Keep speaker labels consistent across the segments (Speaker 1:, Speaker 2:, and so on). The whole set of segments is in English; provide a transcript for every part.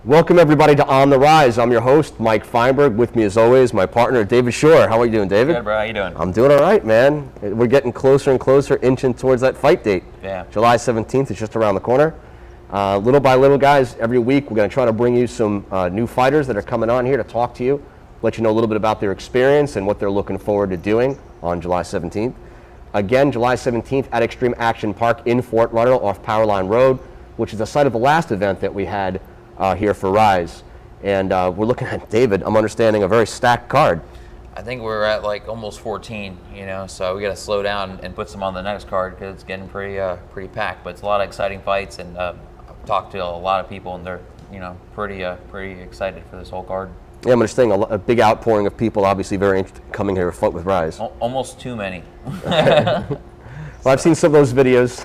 Speaker 1: Welcome everybody to On the Rise. I'm your host, Mike Feinberg. With me as always, my partner, David Shore. How are you doing, David?
Speaker 2: Good, bro. How you doing?
Speaker 1: I'm doing all right, man. We're getting closer and closer, inching towards that fight date.
Speaker 2: Yeah.
Speaker 1: July 17th is just around the corner. Little by little, guys, every week we're going to try to bring you some new fighters that are coming on here to talk to you, let you know a little bit about their experience and what they're looking forward to doing on July 17th. Again, July 17th at Extreme Action Park in Fort Lauderdale off Powerline Road, which is the site of the last event that we had here for RIZE. And we're looking at, David, I'm understanding, a very stacked card.
Speaker 2: I think we're at like almost 14, so we got to slow down and put some on the next card because it's getting pretty packed. But it's a lot of exciting fights, and I've talked to a lot of people, and they're pretty excited for this whole card.
Speaker 1: Yeah, I'm understanding a big outpouring of people, obviously very interested in coming here to fight with RIZE.
Speaker 2: Almost too many.
Speaker 1: Well, I've seen some of those videos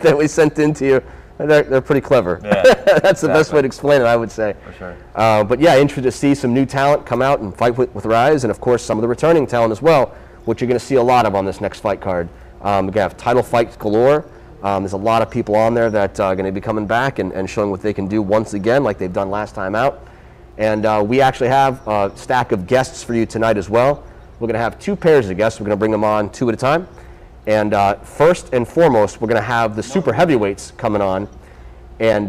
Speaker 1: that we sent in to you. They're pretty clever.
Speaker 2: Yeah,
Speaker 1: That's the best way to explain it, I would say.
Speaker 2: For sure.
Speaker 1: But yeah, interested to see some new talent come out and fight with RIZE, and of course some of the returning talent as well, which you're going to see a lot of on this next fight card. We're going to have title fights galore. There's a lot of people on there that are going to be coming back and showing what they can do once again, like they've done last time out. And we actually have a stack of guests for you tonight as well. We're going to have two pairs of guests. We're going to bring them on two at a time. And first and foremost, we're going to have the super heavyweights coming on. And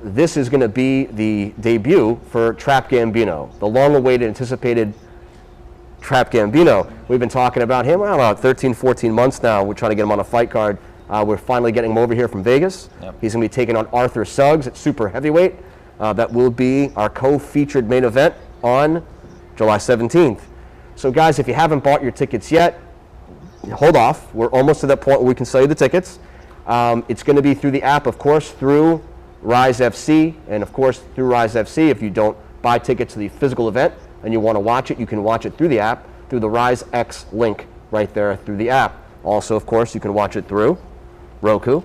Speaker 1: this is going to be the debut for Trap Gambino, the long-awaited, anticipated Trap Gambino. We've been talking about him about 13, 14 months now. We're trying to get him on a fight card. We're finally getting him over here from Vegas.
Speaker 2: Yep.
Speaker 1: He's going to be taking on Arthur Suggs at super heavyweight. That will be our co-featured main event on July 17th. So guys, if you haven't bought your tickets yet, hold off. We're almost to that point where we can sell you the tickets. It's going to be through the app, of course, through RIZE FC, and of course through RIZE FC. If you don't buy tickets to the physical event and you want to watch it, you can watch it through the app, through the RIZE X link right there through the app. Also, of course, you can watch it through Roku,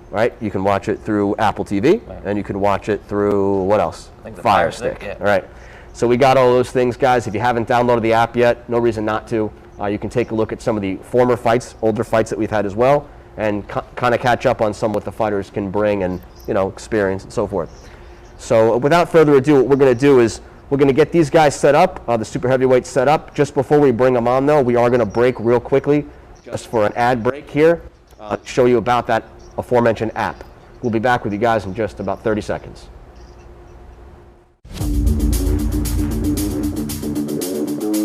Speaker 1: right? You can watch it through Apple TV, right. And you can watch it through, what else?
Speaker 2: I think the
Speaker 1: Fire Stick.
Speaker 2: Yeah.
Speaker 1: All right. So we got all those things, guys. If you haven't downloaded the app yet, no reason not to. You can take a look at some of the former fights, older fights that we've had as well, and kind of catch up on some what the fighters can bring and experience and so forth. So without further ado, what we're going to do is we're going to get these guys set up, the super heavyweights set up. Just before we bring them on, though, we are going to break real quickly just for an ad break here, show you about that aforementioned app. We'll be back with you guys in just about 30 seconds.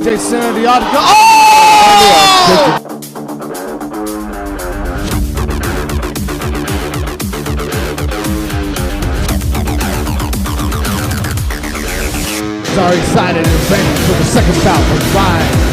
Speaker 3: Jason, the article. Oh! Are excited and ready for the second bout of RIZE.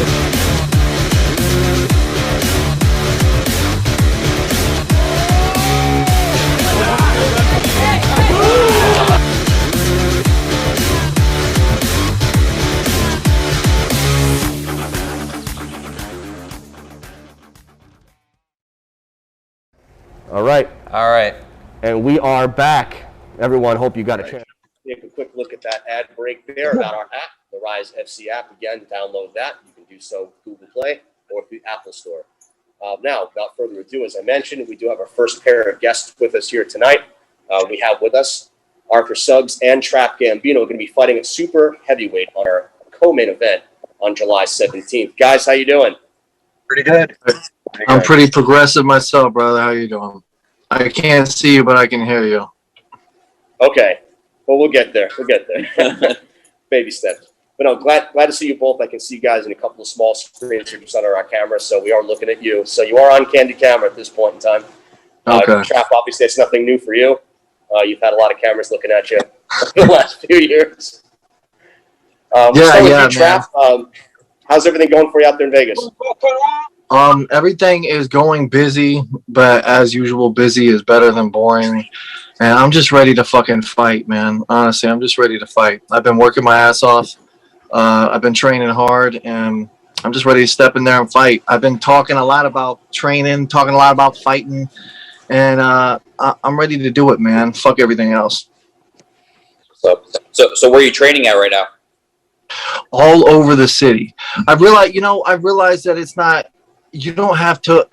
Speaker 1: All right. And we are back. Everyone, hope you got a chance. Take a quick look at that ad break there about our app, the RIZE FC app. Again, download that. You can do so with Google Play or through the Apple Store. Now, without further ado, as I mentioned, we do have our first pair of guests with us here tonight. We have with us Arthur Suggs and Trap Gambino. We're going to be fighting at super heavyweight on our co-main event on July 17th. Guys, how you doing?
Speaker 4: Pretty good. I'm pretty progressive myself, brother. How you doing? I can't see you, but I can hear you.
Speaker 1: Okay. Well, we'll get there. Baby steps. But no, glad to see you both. I can see you guys in a couple of small screens here just under our camera, so we are looking at you. So you are on candid camera at this point in time.
Speaker 4: Okay.
Speaker 1: Trap, obviously, it's nothing new for you. You've had a lot of cameras looking at you the last few years. Trap. How's everything going for you out there in Vegas?
Speaker 4: Everything is going busy, but as usual, busy is better than boring. And I'm just ready to fucking fight, man. Honestly, I'm just ready to fight. I've been working my ass off. I've been training hard, and I'm just ready to step in there and fight. I've been talking a lot about training, talking a lot about fighting, and I'm ready to do it, man. Fuck everything else.
Speaker 5: So where are you training at right now?
Speaker 4: All over the city. I've realized that it's not. You don't have to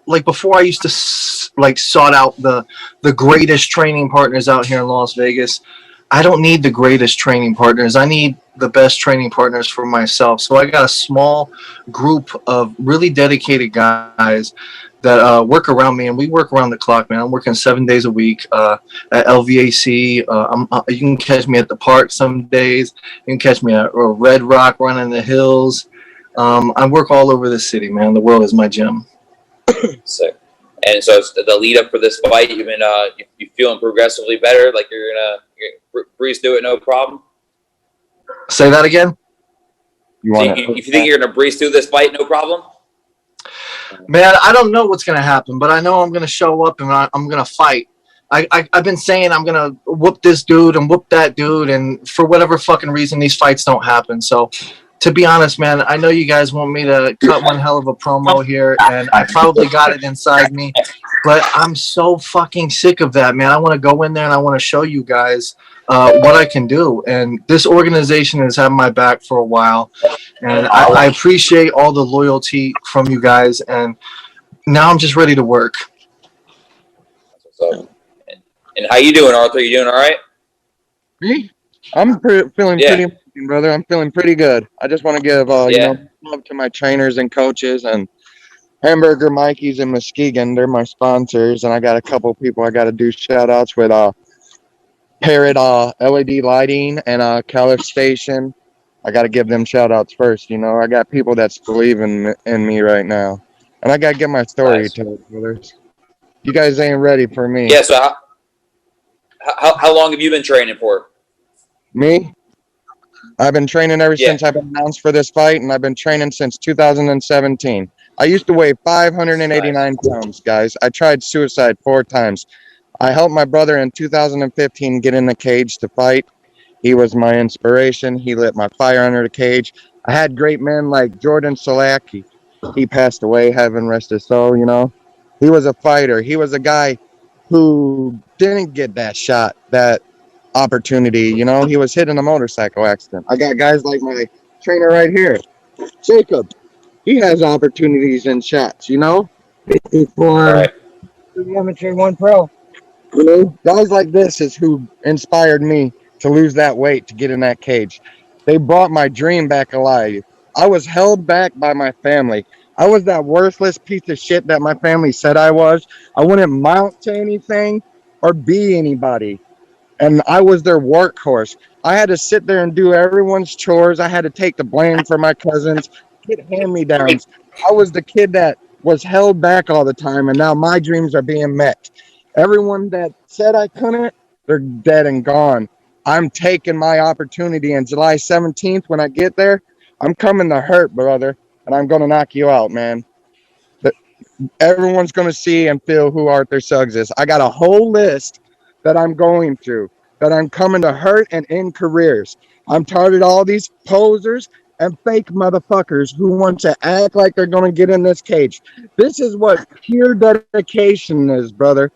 Speaker 4: like before. I used to sought out the greatest training partners out here in Las Vegas. I don't need the greatest training partners. I need the best training partners for myself. So I got a small group of really dedicated guys that work around me, and we work around the clock, man. I'm working 7 days a week at LVAC. You can catch me at the park some days. You can catch me at Red Rock running the hills. I work all over the city, man. The world is my gym.
Speaker 2: Sick. And so it's the lead up for this fight, you've been you feeling progressively better, like you're gonna breeze through it no problem.
Speaker 4: Say that again.
Speaker 2: You think you're gonna breeze through this fight no problem?
Speaker 4: Man, I don't know what's gonna happen, but I know I'm gonna show up and I'm gonna fight. I've been saying I'm gonna whoop this dude and whoop that dude, and for whatever fucking reason, these fights don't happen. So, to be honest, man, I know you guys want me to cut one hell of a promo here, and I probably got it inside me, but I'm so fucking sick of that, man. I want to go in there and I want to show you guys what I can do. And this organization has had my back for a while, and I appreciate all the loyalty from you guys, and now I'm just ready to work.
Speaker 2: And how you doing, Arthur? You doing all right?
Speaker 5: Me? I'm feeling pretty amazing, brother. I'm feeling pretty good. I just want to give love to my trainers and coaches and Hamburger Mikey's and Muskegon. They're my sponsors, and I got a couple people I got to do shout outs with Parrot LED Lighting and Caliph Station. I got to give them shout outs first. You know, I got people that's believing in me right now, and I got to get my story told, brothers. You guys ain't ready for me.
Speaker 2: Yeah. So how long have you been training for?
Speaker 5: Me? I've been training ever since I've been announced for this fight, and I've been training since 2017. I used to weigh 589 pounds, guys. I tried suicide 4 times. I helped my brother in 2015 get in the cage to fight. He was my inspiration. He lit my fire under the cage. I had great men like Jordan Solacki. He passed away, heaven rest his soul, you know. He was a fighter. He was a guy who didn't get that shot, that opportunity, you know. He was hit in a motorcycle accident. I got guys like my trainer right here, Jacob. He has opportunities and shots, you know. Before amateur, 1 pro. You know, guys like this is who inspired me to lose that weight, to get in that cage. They brought my dream back alive. I was held back by my family. I was that worthless piece of shit that my family said I was. I wouldn't mount to anything or be anybody. And I was their workhorse. I had to sit there and do everyone's chores. I had to take the blame for my cousins, get hand-me-downs. I was the kid that was held back all the time, and now my dreams are being met. Everyone that said I couldn't, they're dead and gone. I'm taking my opportunity, and July 17th, when I get there, I'm coming to hurt, brother, and I'm going to knock you out, man. But everyone's going to see and feel who Arthur Suggs is. I got a whole list that I'm going through, that I'm coming to hurt and end careers. I'm tired of all these posers and fake motherfuckers who want to act like they're going to get in this cage. This is what pure dedication is, brother.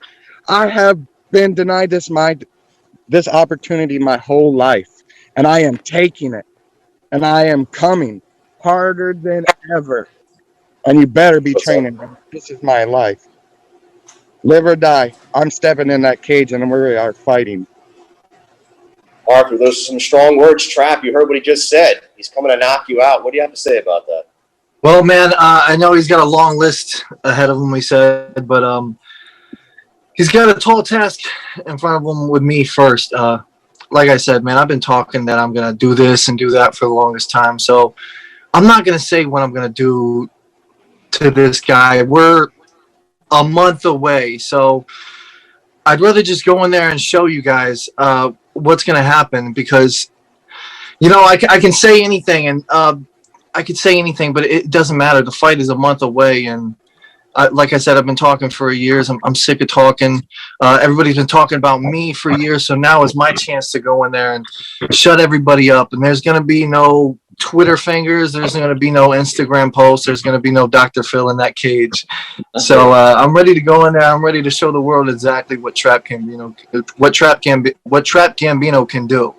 Speaker 5: I have been denied this opportunity my whole life, and I am taking it, and I am coming harder than ever. And you better be training. This is my life. Live or die. I'm stepping in that cage, and we are fighting.
Speaker 6: Arthur, those are some strong words, Trap. You heard what he just said. He's coming to knock you out. What do you have to say about that?
Speaker 4: Well, man, I know he's got a long list ahead of him, we said, but he's got a tall task in front of him with me first. Like I said, man, I've been talking that I'm going to do this and do that for the longest time. So I'm not going to say what I'm going to do to this guy. We're a month away. So I'd rather just go in there and show you guys what's going to happen, because, you know, I can say anything, and I could say anything, but it doesn't matter. The fight is a month away, and like I said, I've been talking for years. I'm sick of talking. Everybody's been talking about me for years, so now is my chance to go in there and shut everybody up. And there's going to be no Twitter fingers. There's going to be no Instagram posts. There's going to be no Dr. Phil in that cage. So I'm ready to go in there. I'm ready to show the world exactly what Trap Gambino can do.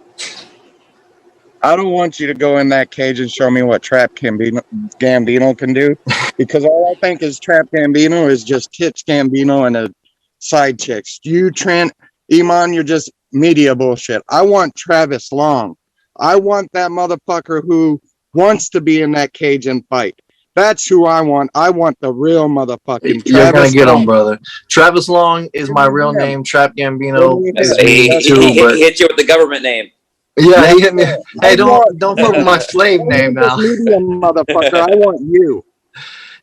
Speaker 5: I don't want you to go in that cage and show me what Trap Gambino can do, because all I think is Trap Gambino is just Tits Gambino and a side chicks. You, Trent, Iman, you're just media bullshit. I want Travis Long. I want that motherfucker who wants to be in that cage and fight. That's who I want. I want the real motherfucking
Speaker 4: You're
Speaker 5: Travis
Speaker 4: gonna get
Speaker 5: Long.
Speaker 4: him, brother. Travis Long is my real name. Trap Gambino is
Speaker 2: He
Speaker 4: me too. But
Speaker 2: hit you with the government name.
Speaker 4: yeah, he hit me. Hey,
Speaker 5: I want-
Speaker 4: don't fuck with my slave name now.
Speaker 5: This media motherfucker. I want you.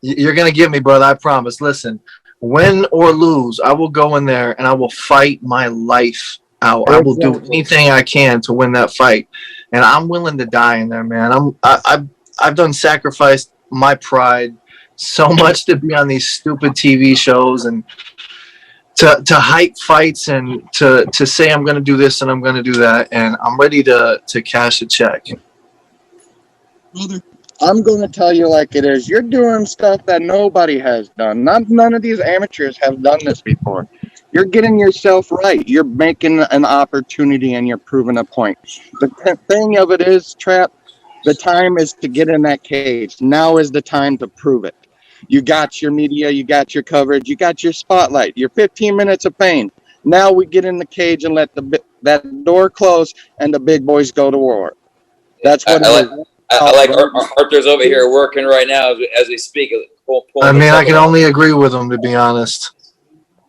Speaker 4: You're gonna get me, brother. I promise. Listen, win or lose, I will go in there and I will fight my life out. I will do anything I can to win that fight, and I'm willing to die in there, man. I've done sacrificed my pride so much to be on these stupid TV shows and to hype fights and to say I'm gonna do this and I'm gonna do that, and I'm ready to cash a check.
Speaker 5: I'm going to tell you like it is. You're doing stuff that nobody has done. None of these amateurs have done this before. You're getting yourself right. You're making an opportunity and you're proving a point. The thing of it is, Trap, the time is to get in that cage. Now is the time to prove it. You got your media, you got your coverage, you got your spotlight, your 15 minutes of fame. Now we get in the cage and let that door close and the big boys go to war. That's what it is.
Speaker 2: I like Arthur's over here working right now as we speak.
Speaker 4: I mean, I can only agree with him, to be honest.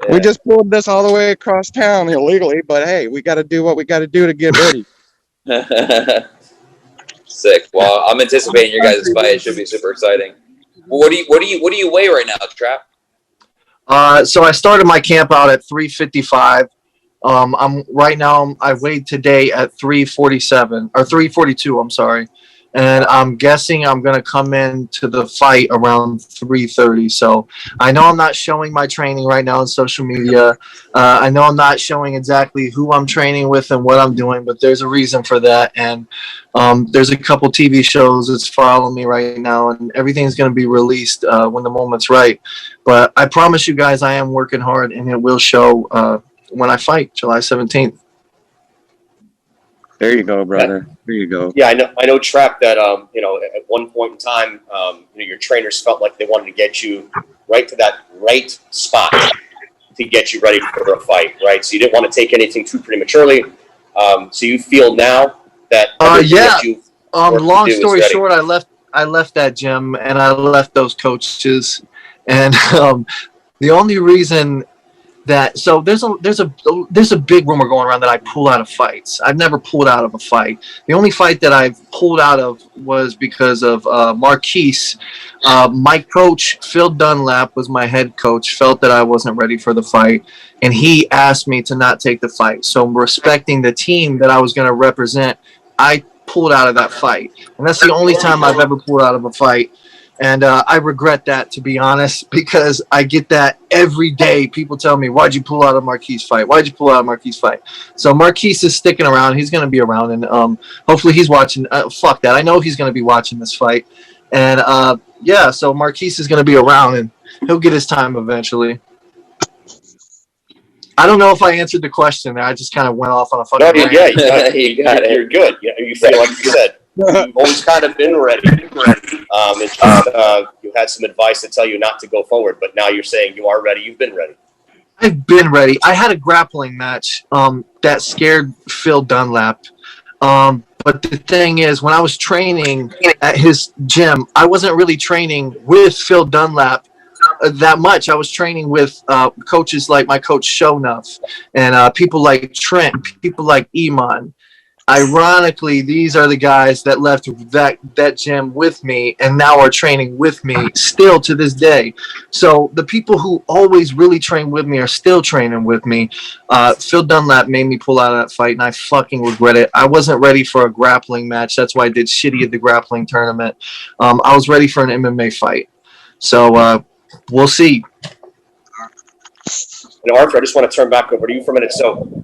Speaker 5: We just pulled this all the way across town illegally, but hey, we got to do what we got to do to get ready.
Speaker 2: Sick. Well, I'm anticipating your guys' fight. It should be super exciting. What do you weigh right now, Trap?
Speaker 4: So I started my camp out at 355. I'm right now. I weighed today at 347 or 342. I'm sorry. And I'm guessing I'm going to come into the fight around 330. So I know I'm not showing my training right now on social media. I know I'm not showing exactly who I'm training with and what I'm doing, but there's a reason for that. And there's a couple TV shows that's following me right now, and everything's going to be released when the moment's right. But I promise you guys I am working hard, and it will show when I fight July 17th.
Speaker 5: There you go, brother. There you go.
Speaker 6: Yeah, I know, Trap, that at one point in time, your trainers felt like they wanted to get you right to that right spot to get you ready for a fight, right? So you didn't want to take anything too prematurely. So you feel now that
Speaker 4: yeah.
Speaker 6: You
Speaker 4: long story short, I left that gym and I left those coaches, and the only reason that there's a big rumor going around that I pull out of fights. I've never pulled out of a fight. The only fight that I've pulled out of was because of Marquise. My coach, Phil Dunlap, was my head coach, felt that I wasn't ready for the fight, and he asked me to not take the fight. So respecting the team that I was going to represent, I pulled out of that fight. And that's the only time I've ever pulled out of a fight. And I regret that, to be honest, because I get that every day. People tell me, why'd you pull out of Marquise fight? Why'd you pull out of Marquise fight? So Marquise is sticking around. He's going to be around, and hopefully he's watching. Fuck that. I know he's going to be watching this fight. And, yeah, so Marquise is going to be around, and he'll get his time eventually. I don't know if I answered the question there. I just kind of went off on a fucking rant.
Speaker 6: Yeah, you got it. You're good. You feel like you said. You've always kind of been ready. You had some advice to tell you not to go forward, but now you're saying you are ready. You've been ready.
Speaker 4: I've been ready. I had a grappling match that scared Phil Dunlap. But the thing is, when I was training at his gym, I wasn't really training with Phil Dunlap that much. I was training with coaches like my coach Shonuff and people like Trent, people like Iman. Ironically, these are the guys that left that gym with me and now are training with me still to this day. So the people who always really train with me are still training with me. Phil Dunlap made me pull out of that fight, and I fucking regret it. I wasn't ready for a grappling match. That's why I did shitty at the grappling tournament. I was ready for an MMA fight. So we'll see.
Speaker 6: And Arthur, I just want to turn back over to you for a minute. So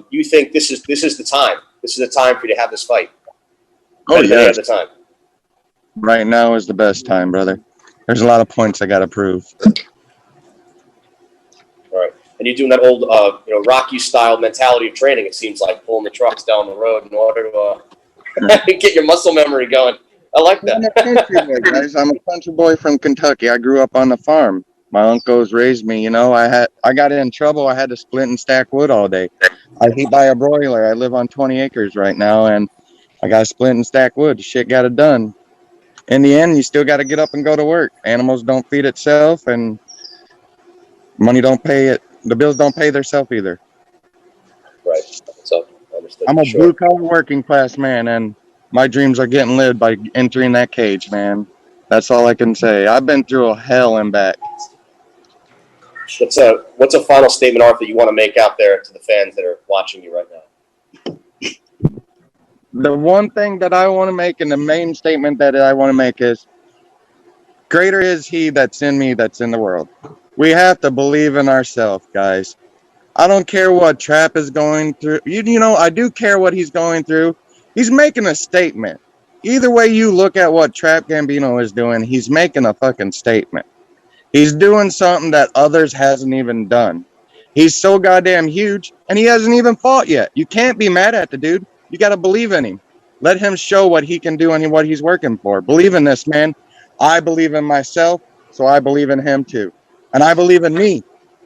Speaker 6: you think this is the time? This is the time for you to have this fight.
Speaker 5: Oh, yeah.
Speaker 6: The time.
Speaker 5: Right now is the best time, brother. There's a lot of points I got to prove.
Speaker 6: All right. And you're doing that old, Rocky-style mentality of training, it seems like, pulling the trucks down the road in order to get your muscle memory going. I like that.
Speaker 5: I'm a country boy from Kentucky. I grew up on the farm. My uncles raised me, I got in trouble. I had to split and stack wood all day. I heat by a broiler. I live on 20 acres right now, and I got to split and stack wood. Shit got it done. In the end, you still got to get up and go to work. Animals don't feed itself, and money don't pay it. The bills don't pay themselves either.
Speaker 6: Right. So understood.
Speaker 5: I'm a
Speaker 6: Sure.
Speaker 5: blue collar working class man, and my dreams are getting lived by entering that cage, man. That's all I can say. I've been through a hell and back.
Speaker 6: What's a final statement, Arthur, you want to make out there to the fans that are watching you right now?
Speaker 5: The one thing that I want to make, and the main statement that I want to make is, greater is he that's in me that's in the world. We have to believe in ourselves, guys. I don't care what Trap is going through. You know, I do care what he's going through. He's making a statement. Either way you look at what Trap Gambino is doing, he's making a fucking statement. He's doing something that others hasn't even done. He's so goddamn huge, and he hasn't even fought yet. You can't be mad at the dude. You got to believe in him. Let him show what he can do and what he's working for. Believe in this, man. I believe in myself, so I believe in him too. And I believe in me,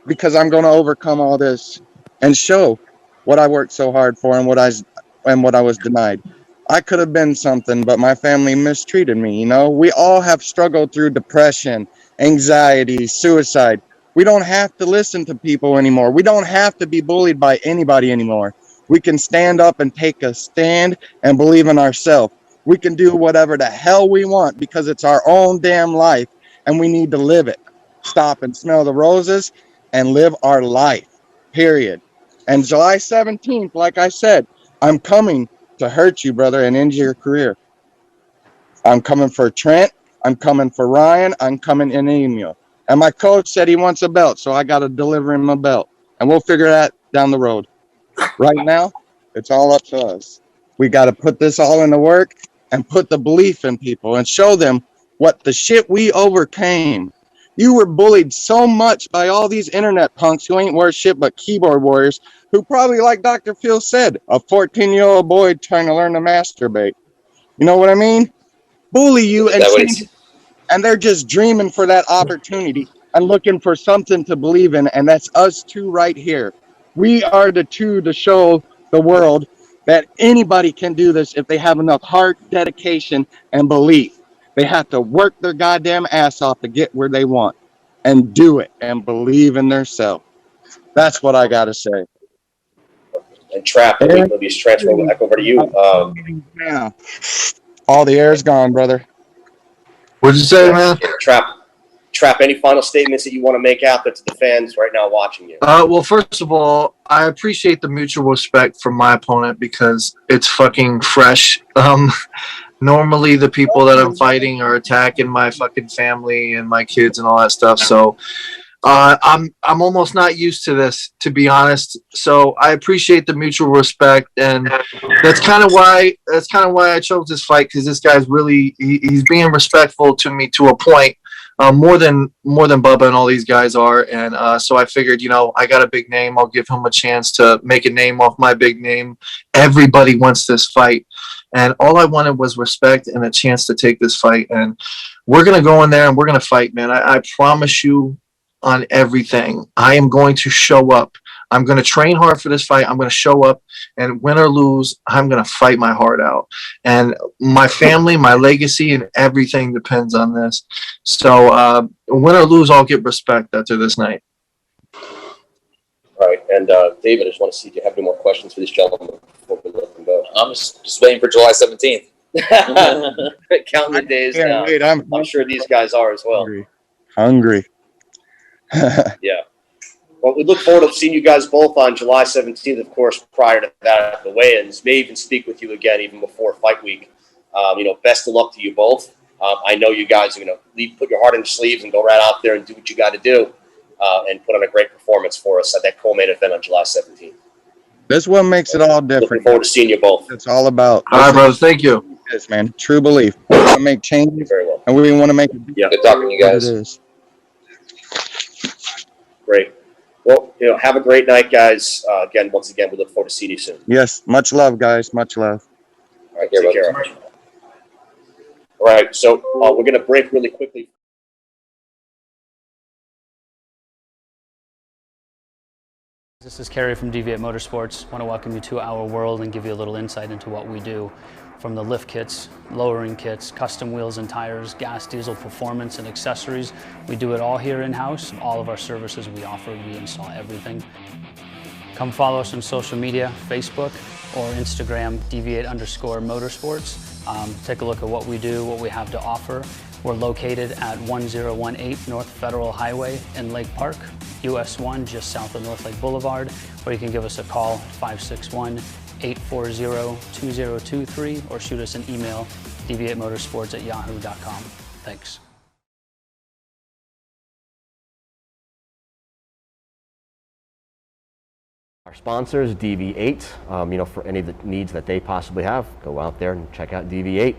Speaker 5: because I'm going to overcome all this and show what I worked so hard for and what I was denied. I could have been something, but my family mistreated me. You know, we all have struggled through depression, anxiety, suicide. We don't have to listen to people anymore. We don't have to be bullied by anybody anymore. We can stand up and take a stand and believe in ourselves. We can do whatever the hell we want because it's our own damn life and we need to live it. Stop and smell the roses and live our life, period. And July 17th, like I said, I'm coming to hurt you, brother, and end your career. I'm coming for Trent. I'm coming for Ryan. I'm coming in Emil. And my coach said he wants a belt, so I got to deliver him a belt. And we'll figure that down the road. Right now, it's all up to us. We got to put this all into work and put the belief in people and show them what the shit we overcame. You were bullied so much by all these internet punks who ain't worth shit but keyboard warriors who probably, like Dr. Phil said, a 14-year-old boy trying to learn to masturbate. You know what I mean? Bully you and change, and they're just dreaming for that opportunity and looking for something to believe in, and that's us two right here. We are the two to show the world that anybody can do this if they have enough heart, dedication, and belief. They have to work their goddamn ass off to get where they want and do it and believe in themselves. That's what I got to say.
Speaker 6: And Trap, maybe he's transferring back over to you.
Speaker 5: Yeah. All the air's gone, brother.
Speaker 4: What'd you say, man?
Speaker 6: Trap, any final statements that you want to make out there to the fans right now watching you?
Speaker 4: Well, first of all, I appreciate the mutual respect from my opponent because it's fucking fresh. Normally the people that I'm fighting are attacking my fucking family and my kids and all that stuff. So I'm almost not used to this, to be honest. So I appreciate the mutual respect, and that's kind of why I chose this fight, because this guy's really he's being respectful to me to a point, more than Bubba and all these guys are. And so I figured, I got a big name. I'll give him a chance to make a name off my big name. Everybody wants this fight, and all I wanted was respect and a chance to take this fight. And we're gonna go in there and we're gonna fight, man. I promise you. On everything, I am going to show up. I'm going to train hard for this fight. I'm going to show up, and win or lose, I'm going to fight my heart out. And my family, my legacy, and everything depends on this. So win or lose, I'll get respect after this night.
Speaker 6: All right, and David, I just want to see if you have any more questions for this gentleman before we let him go.
Speaker 2: I'm just waiting for July 17th.
Speaker 6: Counting the days down.
Speaker 5: Wait,
Speaker 6: I'm sure these guys are as well.
Speaker 5: Hungry.
Speaker 6: Yeah. Well, we look forward to seeing you guys both on July 17th, of course, prior to that at the weigh-ins. May even speak with you again even before fight week. Best of luck to you both. I know you guys are going to put your heart in your sleeves and go right out there and do what you got to do and put on a great performance for us at that co-main event on July 17th.
Speaker 5: This one makes it all different.
Speaker 6: Looking forward to seeing you both.
Speaker 5: It's all about.
Speaker 4: All right, brothers. Thank you.
Speaker 5: Yes, man. True belief. We want to make changes,
Speaker 6: Very well.
Speaker 5: and we want to make it.
Speaker 6: Yeah.
Speaker 2: Good talking to you guys.
Speaker 5: It is.
Speaker 6: Great. Well, have a great night, guys. Once again, we look forward to seeing you soon.
Speaker 5: Yes. Much love, guys. Much love.
Speaker 6: All right, take care. All right, so we're going to break really quickly.
Speaker 7: This is Kerry from Deviate Motorsports. I want to welcome you to our world and give you a little insight into what we do. From the lift kits, lowering kits, custom wheels and tires, gas, diesel, performance, and accessories. We do it all here in-house. All of our services we offer, we install everything. Come follow us on social media, Facebook or Instagram, deviate_motorsports. Take a look at what we do, what we have to offer. We're located at 1018 North Federal Highway in Lake Park, US 1, just south of North Lake Boulevard, or you can give us a call, 561-840-2023, or shoot us an email, deviatemotorsports@yahoo.com. Thanks.
Speaker 1: Our sponsors, DV8, for any of the needs that they possibly have, go out there and check out DV8.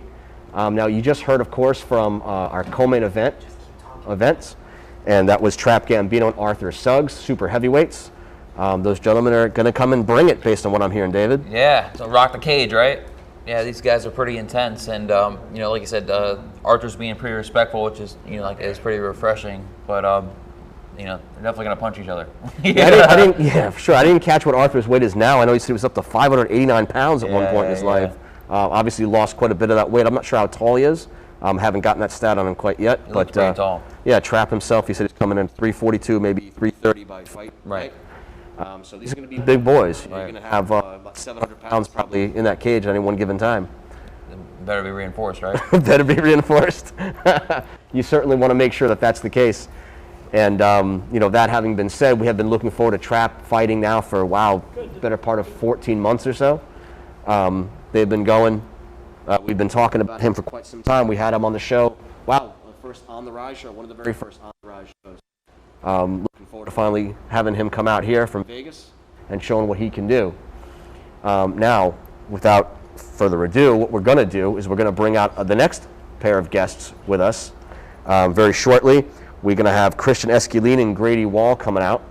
Speaker 1: Now, you just heard, of course, from our co-main events, and that was Trap Gambino and Arthur Suggs, super heavyweights. Those gentlemen are going to come and bring it, based on what I'm hearing, David.
Speaker 2: Yeah, so rock the cage, right? Yeah, these guys are pretty intense, and like you said, Arthur's being pretty respectful, which is is pretty refreshing. But they're definitely going to punch each other.
Speaker 1: Yeah, for sure. I didn't catch what Arthur's weight is now. I know he said he was up to 589 pounds at one point in his life. Obviously lost quite a bit of that weight. I'm not sure how tall he is. Haven't gotten that stat on him quite yet.
Speaker 2: He looks pretty tall.
Speaker 1: Yeah, Trap himself, he said he's coming in 342, maybe 330 by fight.
Speaker 2: Right.
Speaker 1: So these are going to be big boys.
Speaker 2: Right.
Speaker 1: You're going to have about 700 pounds probably in that cage at any one given time.
Speaker 2: Better be reinforced, right?
Speaker 1: Better be reinforced. You certainly want to make sure that that's the case. And, that having been said, we have been looking forward to Trap fighting now for, better part of 14 months or so. They've been going. We've been talking about him for quite some time. We had him on the show. First on the RIZE show, one of the very first on the RIZE shows. Looking forward to finally having him come out here from Vegas and showing what he can do. Now, without further ado, what we're going to do is we're going to bring out the next pair of guests with us very shortly. We're going to have Christian Esquilin and Grady Wall coming out.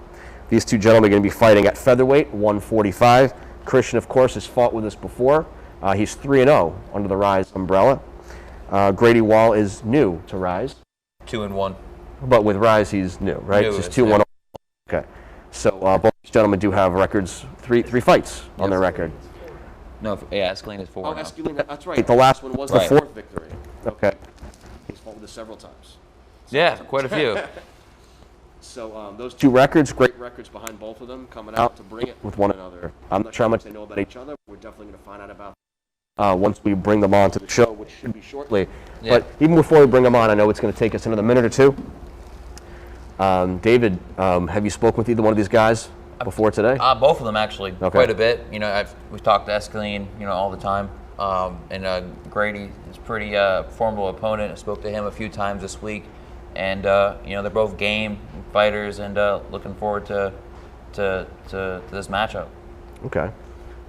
Speaker 1: These two gentlemen are going to be fighting at featherweight, 145. Christian, of course, has fought with us before. He's 3-0 under the RIZE umbrella. Grady Wall is new to RIZE.
Speaker 2: 2-1.
Speaker 1: But with RIZE, he's new, right?
Speaker 2: New,
Speaker 1: it's 2-1. Okay. So both these gentlemen do have records, three fights on their record.
Speaker 2: No, Esquilin is 4.
Speaker 1: Oh, Esquilin, that's right. The last one was the fourth victory. Okay. He's fought with us several times.
Speaker 2: Yeah, quite a few.
Speaker 1: So those two records, great records behind both of them, coming out to bring it with one another. I'm not sure how much they know about each other. We're definitely going to find out about once we bring them on to the show, which should be shortly. Yeah. But even before we bring them on, I know it's going to take us another minute or two. David, have you spoken with either one of these guys before today?
Speaker 2: Both of them, actually, quite a bit. We've talked to Esquilin, all the time. And Grady is a pretty formidable opponent. I spoke to him a few times this week. And they're both game fighters, and looking forward to this matchup. Okay,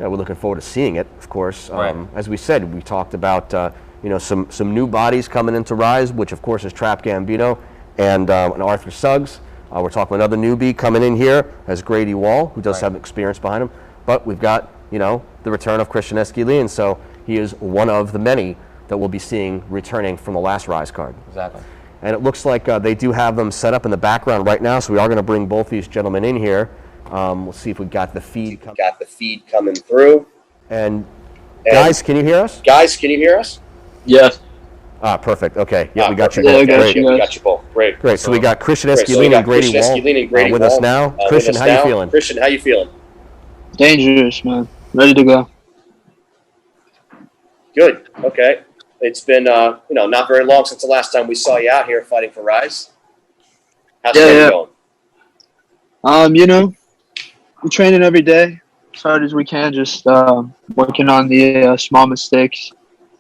Speaker 2: yeah, we're looking forward to seeing it, of course. As we said, we talked about some new bodies coming into RIZE, which of course is Trap Gambino and Arthur Suggs. We're talking another newbie coming in here as Grady Wall, who does have experience behind him. But we've got the return of Christian Esquilin, so he is one of the many that we'll be seeing returning from the last RIZE card. Exactly. And it looks like they do have them set up in the background right now, so we are going to bring both these gentlemen in here. We'll see if we got the feed.
Speaker 6: Got the feed coming through.
Speaker 1: And guys, can you hear us?
Speaker 6: Guys, can you hear us?
Speaker 4: Yes.
Speaker 1: Perfect. Okay. Yeah, we got you
Speaker 6: both.
Speaker 1: Great.
Speaker 6: We got you both. Great.
Speaker 1: Great. So we got Christian Esquilin and Grady Wall with us now. Christian, how you feeling?
Speaker 6: Christian, how you feeling?
Speaker 8: Dangerous, man. Ready to go.
Speaker 6: Good. Okay. It's been, not very long since the last time we saw you out here fighting for RIZE. How's it going?
Speaker 8: We're training every day as hard as we can, just working on the small mistakes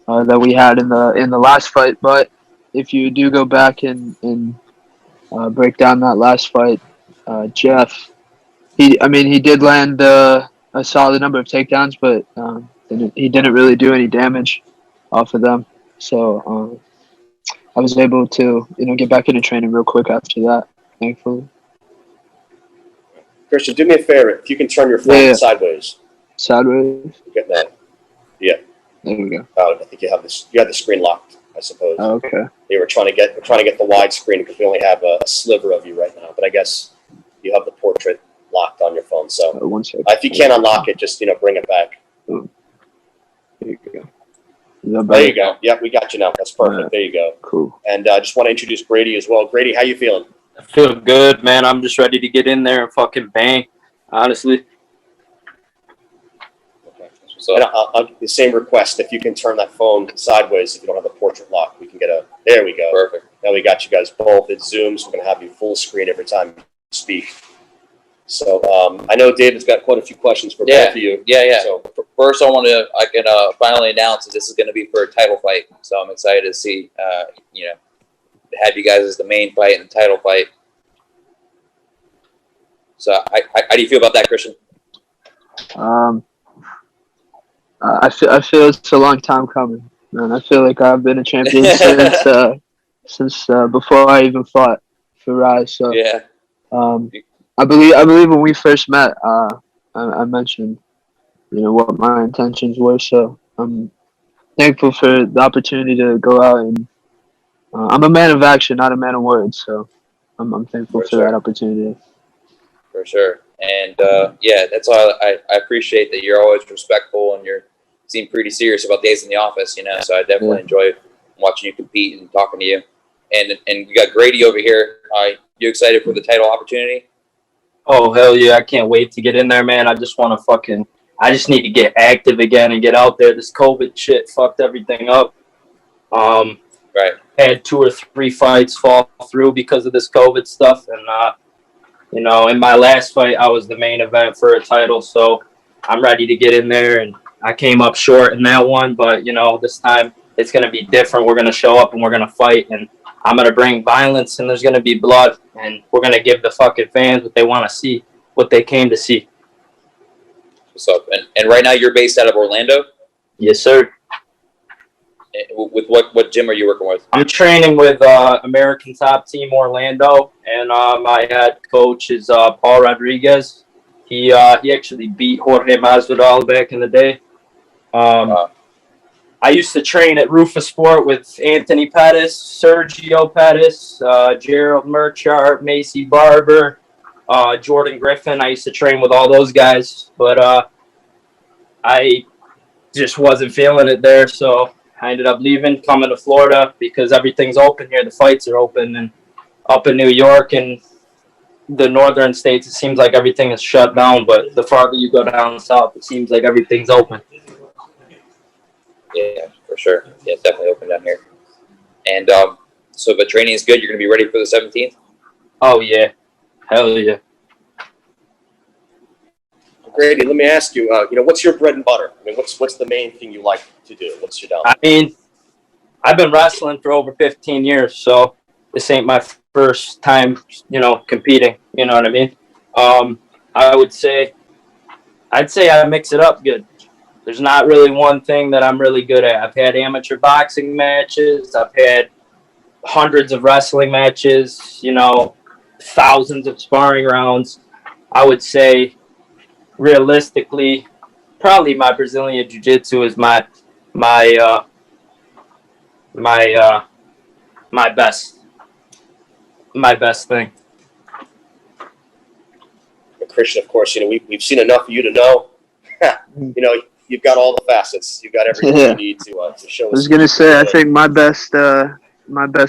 Speaker 8: that we had in the last fight. But if you do go back and break down that last fight, Jeff, he did land a solid number of takedowns, but he didn't really do any damage off of them. So I was able to, get back into training real quick after that, thankfully.
Speaker 6: Christian, do me a favor. If you can turn your phone sideways.
Speaker 8: Sideways?
Speaker 6: Get that. Yeah.
Speaker 8: There we go.
Speaker 6: I think you have the screen locked, I suppose.
Speaker 8: Oh, okay.
Speaker 6: We're trying to get the wide screen because we only have a sliver of you right now. But I guess you have the portrait locked on your phone. So
Speaker 8: 1 second.
Speaker 6: if you can't unlock it, just bring it back.
Speaker 8: There you go. Is that
Speaker 6: There
Speaker 8: better?
Speaker 6: you go. Yep, we got you now. That's perfect.
Speaker 8: Alright.
Speaker 6: There you go.
Speaker 8: Cool.
Speaker 6: And I just want to introduce Grady as well. Grady, how you feeling?
Speaker 9: I feel good, man. I'm just ready to get in there and fucking bang, honestly.
Speaker 6: Okay. So the same request. If you can turn that phone sideways, if you don't have the portrait lock, we can get a. There we go.
Speaker 2: Perfect.
Speaker 6: Now we got you guys both. It zooms. We're gonna have you full screen every time you speak. So I know David's got quite a few questions for both of you.
Speaker 2: Yeah.
Speaker 6: So
Speaker 2: First, I can finally announce that this is going to be for a title fight. So I'm excited to see, have you guys as the main fight and the title fight. So how do you feel about that, Christian?
Speaker 8: I feel it's a long time coming, man. I feel like I've been a champion since before I even fought for RIZE. So
Speaker 2: Yeah.
Speaker 8: I believe when we first met, I mentioned, what my intentions were. So I'm thankful for the opportunity to go out and I'm a man of action, not a man of words. So I'm thankful for that opportunity.
Speaker 2: For sure. And that's why I appreciate that you're always respectful and you seem pretty serious about days in the office, So I definitely enjoy watching you compete and talking to you. And you got Grady over here. You excited for the title opportunity?
Speaker 9: Oh, hell yeah. I can't wait to get in there, man. I just want to I just need to get active again and get out there. This COVID shit fucked everything up.
Speaker 2: Right.
Speaker 9: Had 2 or 3 fights fall through because of this COVID stuff. And, in my last fight, I was the main event for a title. So I'm ready to get in there. And I came up short in that one. But, this time it's going to be different. We're going to show up and we're going to fight. And I'm going to bring violence and there's going to be blood. And we're going to give the fucking fans what they want to see, what they came to see.
Speaker 2: What's up? And right now you're based out of Orlando?
Speaker 9: Yes, sir.
Speaker 2: With what gym are you working with?
Speaker 9: I'm training with American Top Team Orlando. And my head coach is Paul Rodriguez. He actually beat Jorge Masvidal back in the day. I used to train at Rufus Sport with Anthony Pettis, Sergio Pettis, Gerald Murchart, Macy Barber, Jordan Griffin. I used to train with all those guys, but I just wasn't feeling it there, so I ended up leaving, coming to Florida because everything's open here. The fights are open, and up in New York and the northern states, it seems like everything is shut down, but the farther you go down south, it seems like everything's open.
Speaker 2: Yeah, for sure. Yeah, it's definitely open down here. And so if the training is good, you're going to be ready for the 17th?
Speaker 9: Oh, yeah. Hell yeah.
Speaker 6: Grady, let me ask you, what's your bread and butter? I mean, what's the main thing you like to do? What's your down?
Speaker 9: I mean, I've been wrestling for over 15 years, so this ain't my first time, competing. You know what I mean? I'd say I mix it up good. There's not really one thing that I'm really good at. I've had amateur boxing matches. I've had hundreds of wrestling matches, thousands of sparring rounds. I would say, realistically, probably my Brazilian Jiu-Jitsu is my best thing.
Speaker 6: Christian, of course, we've seen enough of you to know, you've got all the facets. You've got everything you need to show us.
Speaker 8: I was gonna say, I think my best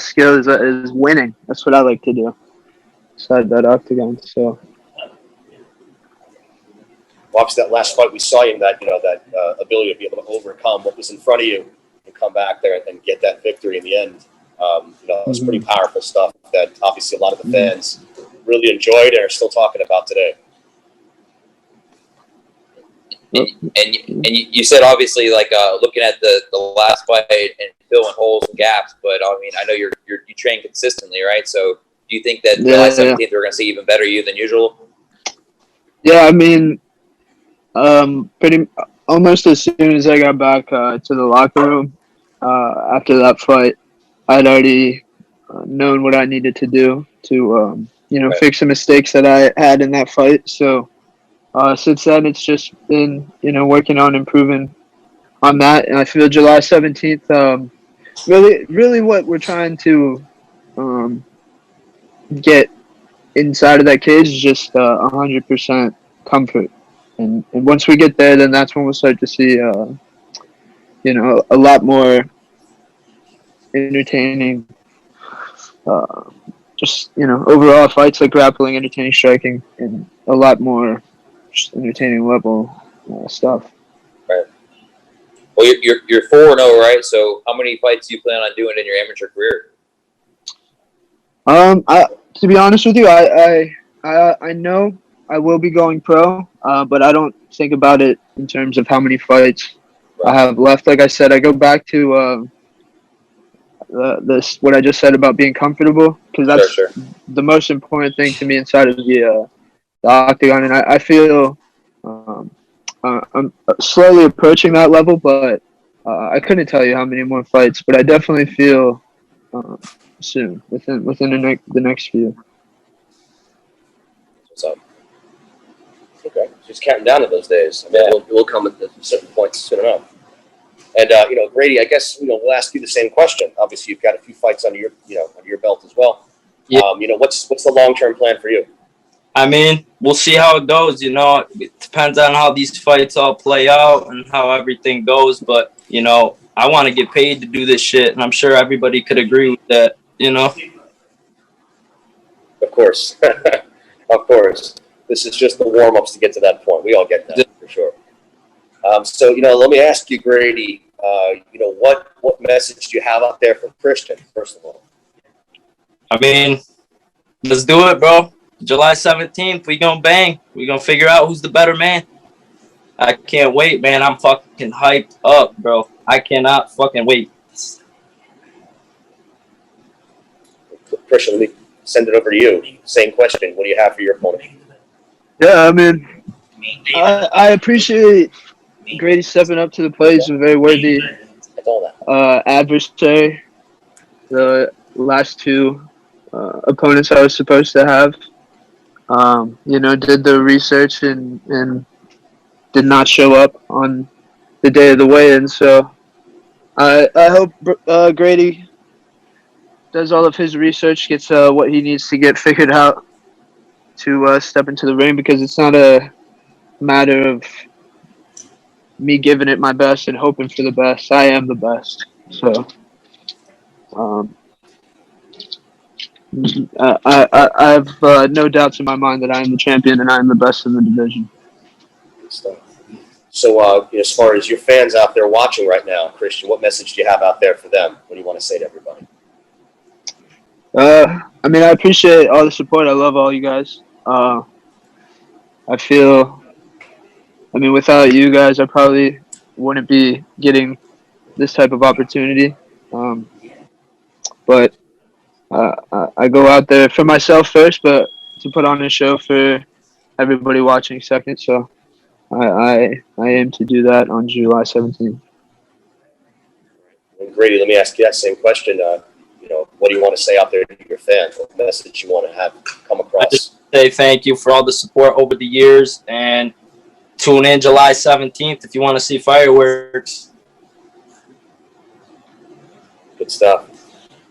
Speaker 8: skill is winning. That's what I like to do. Inside that octagon. So.
Speaker 6: Obviously, that last fight we saw you in that ability to be able to overcome what was in front of you and come back there and get that victory in the end. It was pretty powerful stuff that obviously a lot of the fans really enjoyed and are still talking about today.
Speaker 2: And you said obviously looking at the last fight and filling holes and gaps, but I mean I know you train consistently, right? So do you think that July 17th we're going to see even better you than usual?
Speaker 8: Yeah, I mean, pretty almost as soon as I got back to the locker room after that fight, I'd already known what I needed to do to fix the mistakes that I had in that fight. So. Since then, it's just been, working on improving on that. And I feel July 17th, really what we're trying to get inside of that cage is just 100% comfort. And once we get there, then that's when we'll start to see, a lot more entertaining, overall fights like grappling, entertaining striking, and a lot more just entertaining level stuff.
Speaker 2: Right. Well, you're 4-0, right? So how many fights do you plan on doing in your amateur career?
Speaker 8: To be honest with you, I know I will be going pro, but I don't think about it in terms of how many fights I have left. Like I said, I go back to what I just said about being comfortable, because that's the most important thing to me inside of the octagon, and I feel I'm slowly approaching that level, but I couldn't tell you how many more fights, but I definitely feel soon, within the next few.
Speaker 6: What's up? Okay, just counting down to those days. I mean, we'll come at certain points soon enough. And Grady, I guess we'll ask you the same question. Obviously, you've got a few fights under your belt as well.
Speaker 9: Yeah.
Speaker 6: What's the long-term plan for you?
Speaker 9: I mean, we'll see how it goes. It depends on how these fights all play out and how everything goes. But I want to get paid to do this shit, and I'm sure everybody could agree with that.
Speaker 6: Of course, of course. This is just the warm-ups to get to that point. We all get that for sure. So let me ask you, Grady. What message do you have out there for Christian? First of all,
Speaker 9: I mean, let's do it, bro. July 17th, we gonna bang. We gonna figure out who's the better man. I can't wait, man. I'm fucking hyped up, bro. I cannot fucking wait.
Speaker 6: Christian, let me send it over to you. Same question. What do you have for your opponent?
Speaker 8: Yeah, I mean, I appreciate Grady stepping up to the plate. He's a very worthy adversary. The last two opponents I was supposed to have, did the research and did not show up on the day of the weigh-in. So I hope Grady does all of his research, gets what he needs to get figured out to step into the ring, because it's not a matter of me giving it my best and hoping for the best. I am the best. So I have no doubts in my mind that I am the champion and I am the best in the division.
Speaker 6: Good stuff. So as far as your fans out there watching right now, Christian, what message do you have out there for them? What do you want to say to everybody?
Speaker 8: I mean, I appreciate all the support. I love all you guys. I feel, without you guys, I probably wouldn't be getting this type of opportunity. But I go out there for myself first, but to put on a show for everybody watching second. So I aim to do that on July 17th.
Speaker 6: And Grady, let me ask you that same question. What do you want to say out there to your fans? What message you want to have come across?
Speaker 9: I just say thank you for all the support over the years, and tune in July 17th if you want to see fireworks.
Speaker 6: Good stuff.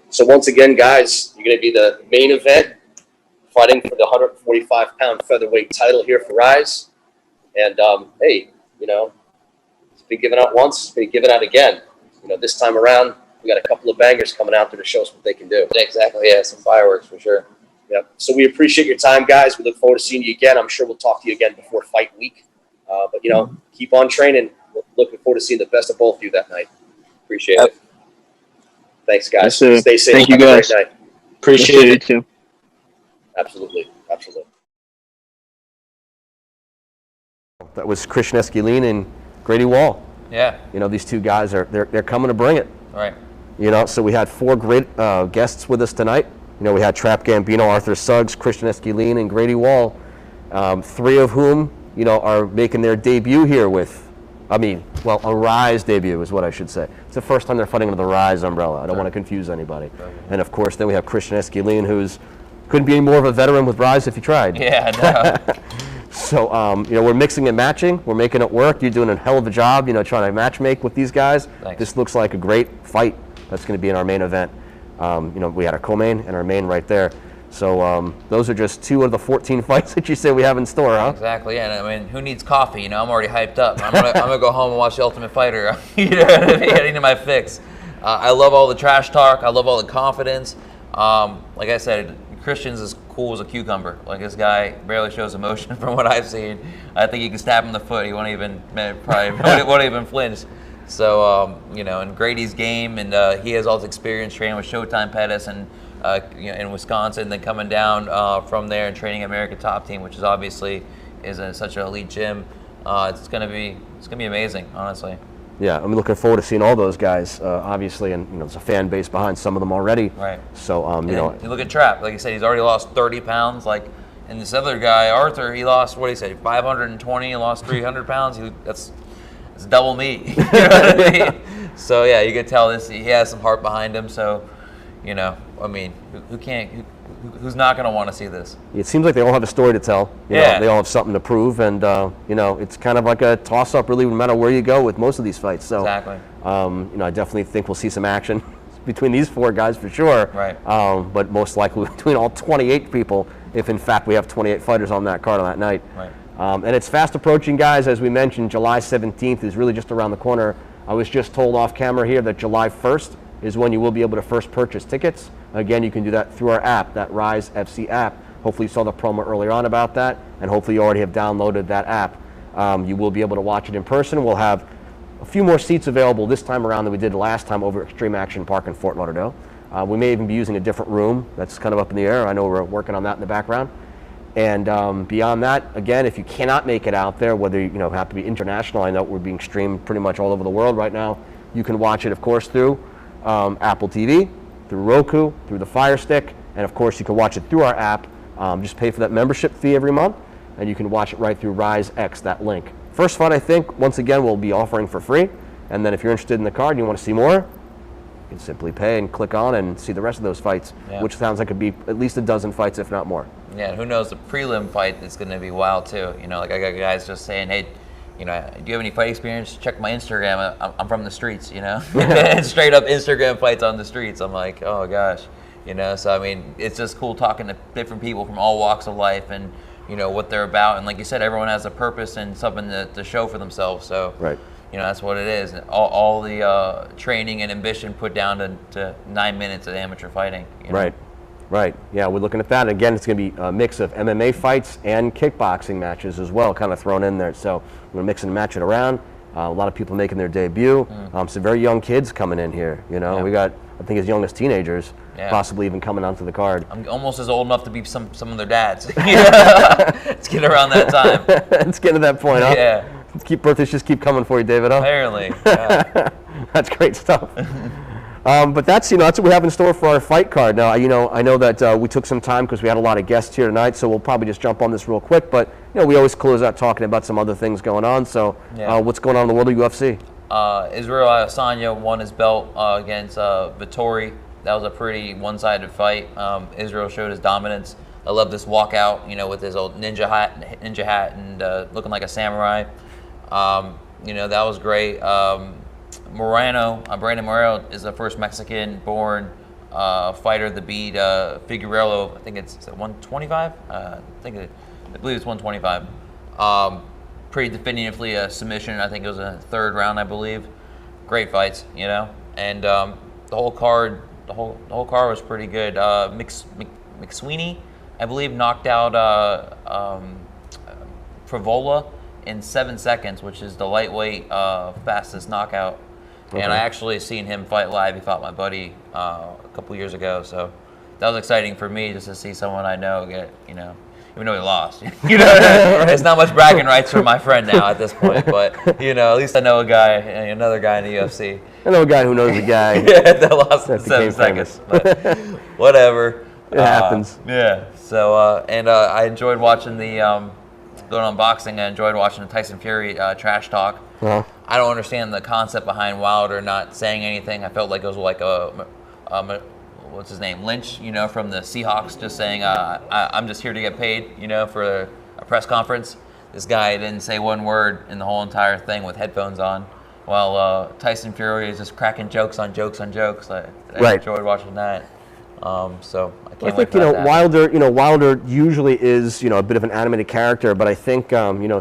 Speaker 6: So once again, guys, you're going to be the main event, fighting for the 145-pound featherweight title here for RIZE. And, hey, it's been given out once, it's been given out again. This time around, we got a couple of bangers coming out there to show us what they can do.
Speaker 2: Exactly, yeah, some fireworks for sure.
Speaker 6: Yep. So we appreciate your time, guys. We look forward to seeing you again. I'm sure we'll talk to you again before fight week. But, keep on training. Looking forward to seeing the best of both of you that night. Appreciate it. Thanks, guys.
Speaker 8: Yes,
Speaker 6: stay safe.
Speaker 8: Thank you, guys.
Speaker 6: Have a great night.
Speaker 9: Appreciate it
Speaker 8: too.
Speaker 6: Absolutely. Absolutely.
Speaker 1: That was Christian Esquilin and Grady Wall.
Speaker 2: Yeah.
Speaker 1: These two guys they're coming to bring it.
Speaker 2: Right.
Speaker 1: So we had four great guests with us tonight. We had Trap Gambino, Arthur Suggs, Christian Esquilin, and Grady Wall. Three of whom, are making their debut here a RIZE debut is what I should say. It's the first time they're fighting under the RIZE umbrella. I don't want to confuse anybody. And of course, then we have Christian Esquilin, who's couldn't be any more of a veteran with RIZE if you tried.
Speaker 2: Yeah, no.
Speaker 1: So, we're mixing and matching. We're making it work. You're doing a hell of a job, trying to match make with these guys.
Speaker 2: Thanks.
Speaker 1: This looks like a great fight that's going to be in our main event. We had our co-main and our main right there. So those are just 2 of the 14 fights that you say we have in store, huh?
Speaker 2: Exactly. Yeah. And I mean, who needs coffee? You know, I'm already hyped up. I'm gonna go home and watch The Ultimate Fighter. You know what I mean? I need my fix. I love all the trash talk. I love all the confidence. Like I said, Christian's as cool as a cucumber. Like, this guy barely shows emotion from what I've seen. I think you can stab him in the foot. He won't even won't even flinch. So you know, and Grady's game, and he has all his experience training with Showtime Pettis and you know, in Wisconsin, then coming down from there and training American Top Team, which is obviously such an elite gym. It's gonna be amazing, honestly.
Speaker 1: Yeah, I'm looking forward to seeing all those guys, obviously, and you know, there's a fan base behind some of them already.
Speaker 2: Right.
Speaker 1: So you know,
Speaker 2: you look at Trap, like you said, he's already lost 30 pounds. Like, and this other guy, Arthur, he lost, what did he say, 520, he lost 300 pounds. That's double me. You know what I mean? So yeah, you could tell he has some heart behind him. So, you know, I mean, who's not going to want to see this?
Speaker 1: It seems like they all have a story to tell. You know, they all have something to prove, and you know, it's kind of like a toss-up, really, no matter where you go with most of these fights. So,
Speaker 2: exactly.
Speaker 1: You know, I definitely think we'll see some action between these 4 guys for sure.
Speaker 2: Right.
Speaker 1: But most likely between all 28 people, if in fact we have 28 fighters on that card on that night.
Speaker 2: Right.
Speaker 1: And it's fast approaching, guys. As we mentioned, July 17th is really just around the corner. I was just told off camera here that July 1st is when you will be able to first purchase tickets. Again, you can do that through our app, that RIZE FC app. Hopefully you saw the promo earlier on about that, and hopefully you already have downloaded that app. You will be able to watch it in person. We'll have a few more seats available this time around than we did last time over at Extreme Action Park in Fort Lauderdale. We may even be using a different room. That's kind of up in the air. I know we're working on that in the background. And beyond that, again, if you cannot make it out there, whether you know have to be international, I know we're being streamed pretty much all over the world right now. You can watch it, of course, through Apple TV, through Roku, through the Fire Stick, and of course you can watch it through our app. Just pay for that membership fee every month, and you can watch it right through RIZE X, that link. First fight, I think, once again, we'll be offering for free, and then if you're interested in the card and you want to see more, you can simply pay and click on and see the rest of those fights, which sounds like it could be at least a dozen fights, if not more.
Speaker 2: Yeah, and who knows, the prelim fight is going to be wild too. You know, like I got guys just saying, hey, you know, do you have any fight experience? Check my Instagram. I'm from the streets, you know. Straight up Instagram fights on the streets. I'm like, oh gosh, you know. So I mean, it's just cool talking to different people from all walks of life, and you know what they're about. And like you said, everyone has a purpose and something to show for themselves. So
Speaker 1: right.
Speaker 2: You know, that's what it is. All the training and ambition put down to 9 minutes of amateur fighting. You know?
Speaker 1: Right. Right. Yeah, we're looking at that. Again, it's going to be a mix of MMA fights and kickboxing matches as well, kind of thrown in there. So we're going to mix and match it around. A lot of people making their debut. Some very young kids coming in here. You know, we got, I think, as young as teenagers, possibly even coming onto the card.
Speaker 2: I'm almost as old enough to be some of their dads. It's getting around that time.
Speaker 1: It's getting to that point, huh?
Speaker 2: Yeah.
Speaker 1: Birthdays just keep coming for you, David, huh?
Speaker 2: Apparently. Yeah.
Speaker 1: That's great stuff. But that's what we have in store for our fight card. Now, I know that we took some time because we had a lot of guests here tonight, so we'll probably just jump on this real quick. But we always close out talking about some other things going on. So, what's going on in the world of UFC?
Speaker 2: Israel Adesanya won his belt against Vettori. That was a pretty one-sided fight. Israel showed his dominance. I love this walkout, with his old ninja hat and looking like a samurai. That was great. Brandon Moreno is the first Mexican-born fighter to beat Figueiredo. I think it's 125. I believe it's 125. Pretty definitively a submission. I think it was a third round, I believe. Great fights, and the whole card. The whole card was pretty good. McSweeney, I believe, knocked out Frivola in 7 seconds, which is the lightweight fastest knockout. Okay. And I actually seen him fight live. He fought my buddy a couple years ago, so that was exciting for me just to see someone I know get, even though he lost. It's not much bragging rights for my friend now at this point, but at least I know another guy in the UFC.
Speaker 1: I know a guy who knows a guy.
Speaker 2: That lost in 7 seconds. But whatever.
Speaker 1: It happens.
Speaker 2: Yeah. So and I enjoyed watching the going on boxing. I enjoyed watching the Tyson Fury trash talk. Uh-huh. I don't understand the concept behind Wilder not saying anything. I felt like it was like what's his name, Lynch, from the Seahawks, just saying, I'm just here to get paid, for a press conference. This guy didn't say one word in the whole entire thing with headphones on, while Tyson Fury is just cracking jokes on jokes on jokes. I enjoyed watching that. So I can't
Speaker 1: I
Speaker 2: wait
Speaker 1: think
Speaker 2: for that to happen.
Speaker 1: Wilder usually is a bit of an animated character, but I think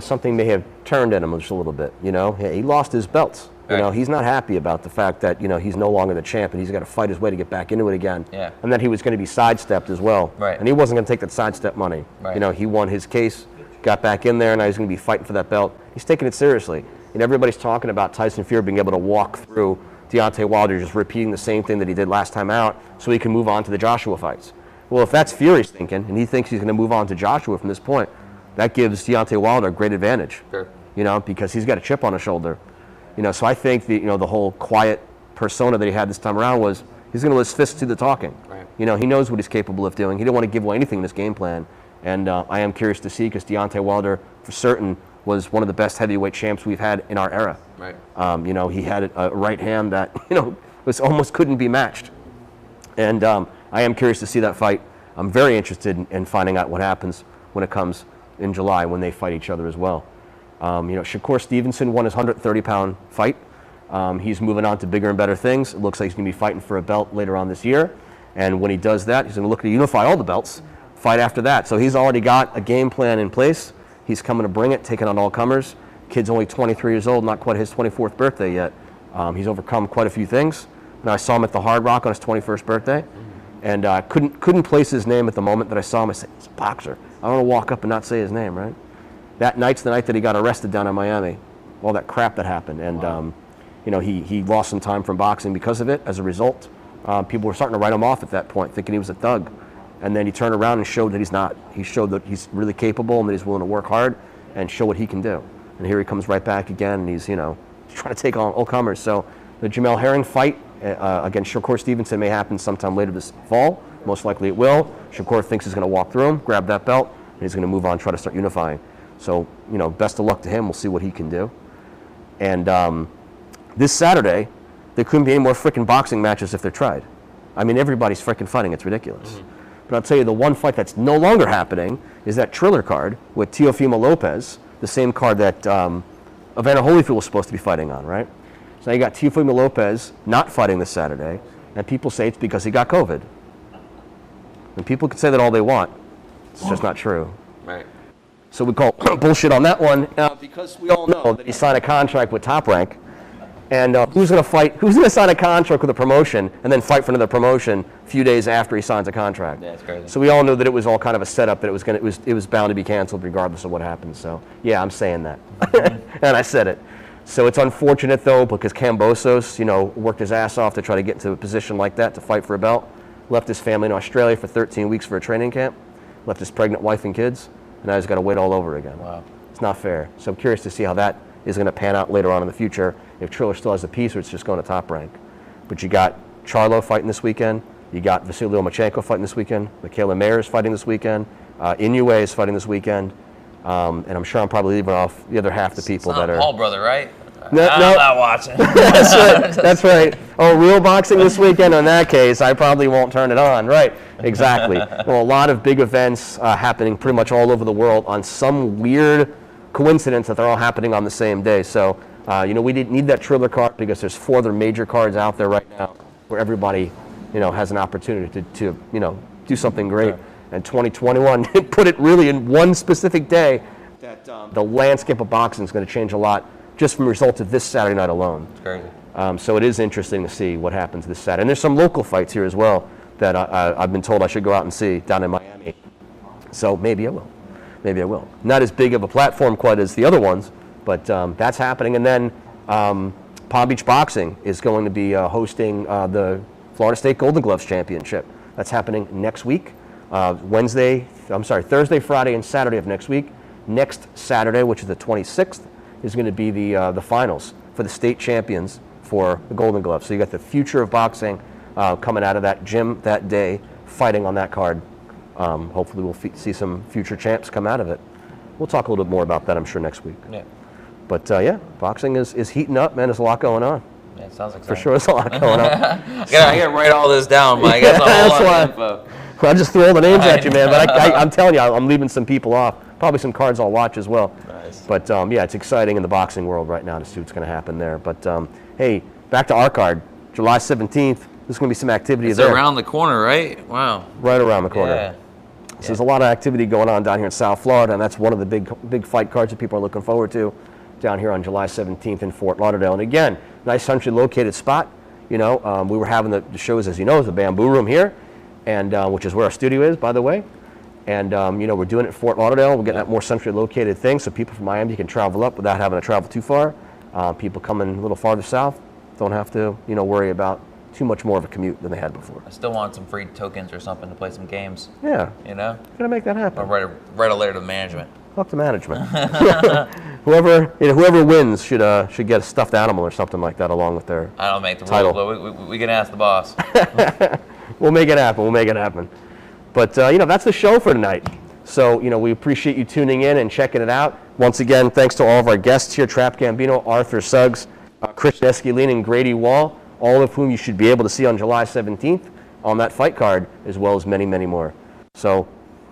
Speaker 1: something may have turned in him just a little bit. He lost his belts.
Speaker 2: Right.
Speaker 1: He's not happy about the fact that he's no longer the champ and he's got to fight his way to get back into it again.
Speaker 2: Yeah.
Speaker 1: And that he was going to be sidestepped as well.
Speaker 2: Right.
Speaker 1: And he wasn't going to take that sidestep money.
Speaker 2: Right.
Speaker 1: He won his case, got back in there, and now he's going to be fighting for that belt. He's taking it seriously. And everybody's talking about Tyson Fury being able to walk through Deontay Wilder just repeating the same thing that he did last time out so he can move on to the Joshua fights. Well, if that's Fury's thinking and he thinks he's going to move on to Joshua from this point, that gives Deontay Wilder a great advantage.
Speaker 2: Sure.
Speaker 1: Because he's got a chip on his shoulder. So I think the whole quiet persona that he had this time around was he's going to let his fists do the talking.
Speaker 2: Right.
Speaker 1: He knows what he's capable of doing. He didn't want to give away anything in this game plan. And I am curious to see because Deontay Wilder, for certain, was one of the best heavyweight champs we've had in our era.
Speaker 2: Right.
Speaker 1: He had a right hand that was almost couldn't be matched. And I am curious to see that fight. I'm very interested in finding out what happens when it comes in July when they fight each other as well. Shakur Stevenson won his 130-pound fight. He's moving on to bigger and better things. It looks like he's going to be fighting for a belt later on this year. And when he does that, he's going to look to unify all the belts, fight after that. So he's already got a game plan in place. He's coming to bring it, taking on all comers. Kid's only 23 years old, not quite his 24th birthday yet. He's overcome quite a few things. I saw him at the Hard Rock on his 21st birthday, and couldn't place his name at the moment that I saw him. I said, he's a boxer. I don't want to walk up and not say his name, right? That night's the night that he got arrested down in Miami. All that crap that happened, and
Speaker 2: Wow.
Speaker 1: He lost some time from boxing because of it. As a result, people were starting to write him off at that point, thinking he was a thug. And then he turned around and showed that he's not. He showed that he's really capable and that he's willing to work hard and show what he can do. And here he comes right back again, and he's trying to take on all comers. So the Jamel Herring fight against Shakur Stevenson may happen sometime later this fall. Most likely it will. Shakur thinks he's going to walk through him, grab that belt, and he's going to move on, try to start unifying. So best of luck to him. We'll see what he can do. And this Saturday, there couldn't be any more freaking boxing matches if they're tried. I mean, everybody's freaking fighting. It's ridiculous. Mm-hmm. But I'll tell you, the one fight that's no longer happening is that Triller card with Teofimo Lopez, the same card that Evander Holyfield was supposed to be fighting on, right? So now you got Teofimo Lopez not fighting this Saturday, and people say it's because he got COVID. And people can say that all they want. It's just not true.
Speaker 2: Right.
Speaker 1: So we call bullshit on that one because we all know that he signed a contract with Top Rank. And who's going to fight? Who's going to sign a contract with a promotion and then fight for another promotion a few days after he signs a contract?
Speaker 2: Yeah, it's crazy.
Speaker 1: So we all knew that it was all kind of a setup. That it was bound to be canceled regardless of what happened. So yeah, I'm saying that, and I said it. So it's unfortunate though because Kambosos, worked his ass off to try to get into a position like that to fight for a belt. Left his family in Australia for 13 weeks for a training camp. Left his pregnant wife and kids, and now he's got to wait all over again.
Speaker 2: Wow.
Speaker 1: It's not fair. So I'm curious to see how that is going to pan out later on in the future. If Triller still has a piece or it's just going to Top Rank. But you got Charlo fighting this weekend. You got Vasily Lomachenko fighting this weekend. Michaela Mayer is fighting this weekend. Inoue is fighting this weekend. And I'm sure I'm probably leaving off the other half the people
Speaker 2: It's not
Speaker 1: that are.
Speaker 2: Paul brother, right?
Speaker 1: No,
Speaker 2: I'm
Speaker 1: no.
Speaker 2: not watching.
Speaker 1: That's right. That's right. Oh, real boxing this weekend? In that case, I probably won't turn it on. Right. Exactly. Well, a lot of big events happening pretty much all over the world on some weird coincidence that they're all happening on the same day. So, we didn't need that Triller card because there's 4 other major cards out there right now where everybody, has an opportunity to do something great. And 2021 put it really in one specific day that the landscape of boxing is going to change a lot just from the results of this Saturday night alone.
Speaker 2: It's crazy.
Speaker 1: So it is interesting to see what happens this Saturday. And there's some local fights here as well that I've been told I should go out and see down in Miami. So maybe I will. Maybe I will. Not as big of a platform quite as the other ones, but that's happening. And then Palm Beach Boxing is going to be hosting the Florida State Golden Gloves Championship. That's happening next week. Thursday, Friday, and Saturday of next week. Next Saturday, which is the 26th, is going to be the finals for the state champions for the Golden Gloves. So you got the future of boxing coming out of that gym that day, fighting on that card. Hopefully we'll see some future champs come out of it. We'll talk a little bit more about that, I'm sure, next week.
Speaker 2: Yeah.
Speaker 1: But boxing is heating up, man. There's a lot going on.
Speaker 2: Yeah, it sounds exciting.
Speaker 1: For sure, there's a lot going on.
Speaker 2: I gotta write all this down, Mike. That's a whole lot of info.
Speaker 1: Well, I just threw all the names at you, man. But I'm telling you, I'm leaving some people off. Probably some cards I'll watch as well.
Speaker 2: Nice.
Speaker 1: But it's exciting in the boxing world right now to see what's going to happen there. But hey, back to our card, July 17th. This there's going to be some activity
Speaker 2: It's
Speaker 1: there.
Speaker 2: around the corner, right? Wow.
Speaker 1: Right around the corner.
Speaker 2: Yeah.
Speaker 1: So there's a lot of activity going on down here in South Florida, and that's one of the big fight cards that people are looking forward to down here on July 17th in Fort Lauderdale. And again, nice centrally located spot. You know, we were having the shows, as you know, the Bamboo Room here, and which is where our studio is, by the way. And you know, we're doing it in Fort Lauderdale. We're getting that more centrally located thing, so people from Miami can travel up without having to travel too far. People coming a little farther south don't have to, you know, worry about too much more of a commute than they had before.
Speaker 2: I still want some free tokens or something to play some games.
Speaker 1: Yeah.
Speaker 2: You know?
Speaker 1: Gonna make that happen.
Speaker 2: I'll write a letter to management.
Speaker 1: Talk to management. whoever wins should get a stuffed animal or something like that along with their
Speaker 2: I don't make the
Speaker 1: title.
Speaker 2: rules, but we can ask the boss.
Speaker 1: We'll make it happen. We'll make it happen. But you know, that's the show for tonight. So you know, we appreciate you tuning in and checking it out. Once again, thanks to all of our guests here: Trap Gambino, Arthur Suggs, Christian Esquilin, and Grady Wall. All of whom you should be able to see on July 17th on that fight card, as well as many, many more. So,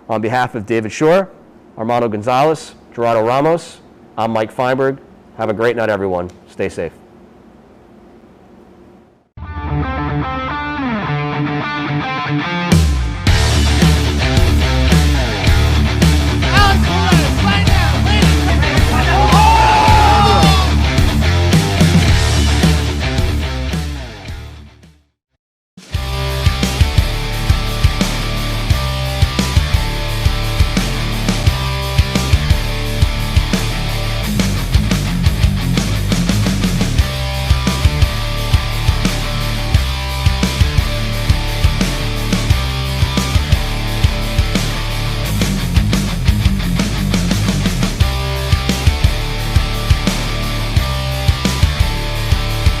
Speaker 1: on behalf of David Shore, Armando Gonzalez, Gerardo Ramos, I'm Mike Feinberg. Have a great night, everyone. Stay safe.